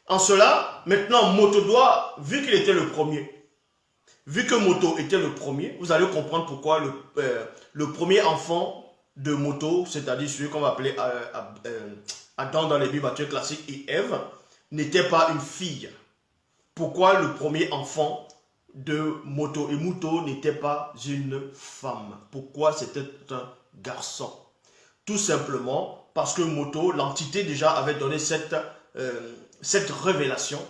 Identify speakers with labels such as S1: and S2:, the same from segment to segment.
S1: En cela, maintenant, Moto doit, vu qu'il était le premier, vu que Moto était le premier, vous allez comprendre pourquoi le premier enfant de Moto, c'est-à-dire celui qu'on va appeler Adam dans les Bibles classiques et Ève, n'était pas une fille. Pourquoi le premier enfant de Moto et Moto n'était pas une femme? Pourquoi c'était un garçon? Tout simplement parce que Moto, l'entité déjà avait donné cette révélation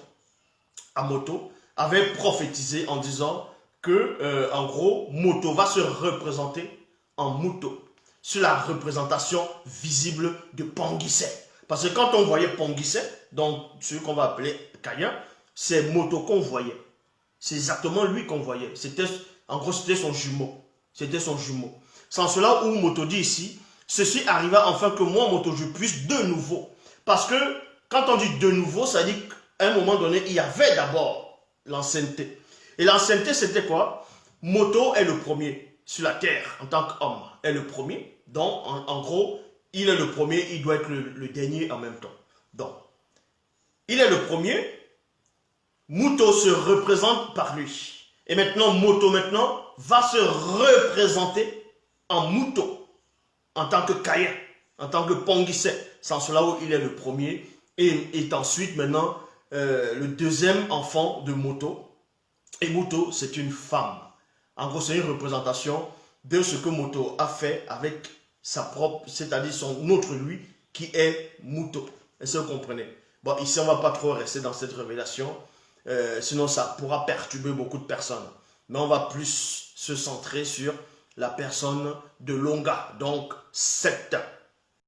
S1: à Moto, avait prophétisé en disant que, en gros, Moto va se représenter en Moto, sur la représentation visible de Ponguisset. Parce que quand on voyait Ponguisset, donc celui qu'on va appeler Caïn, c'est Moto qu'on voyait. C'est exactement lui qu'on voyait. En gros, c'était son jumeau. C'était son jumeau. C'est en cela où Moto dit ici, ceci arriva enfin que moi, Moto, je puisse de nouveau. Parce que quand on dit de nouveau, ça dit qu'à un moment donné, il y avait d'abord l'ancienneté. Et l'ancienneté, c'était quoi? Moto est le premier sur la terre en tant qu'homme. Est le premier. Donc, en gros, il est le premier, il doit être le dernier en même temps. Donc, il est le premier. Moto se représente par lui. Et maintenant, Moto va se représenter en Moto, en tant que Caïn, en tant que Ponguisset. C'est en cela où il est le premier et est ensuite maintenant le deuxième enfant de Moto. Et Moto, c'est une femme. En gros, c'est une représentation de ce que Moto a fait avec sa propre, c'est-à-dire son autre lui, qui est Moto. Est-ce que vous comprenez? Bon, ici, on ne va pas trop rester dans cette révélation. Sinon, ça pourra perturber beaucoup de personnes. Mais on va plus se centrer sur la personne de Longa, donc Seth.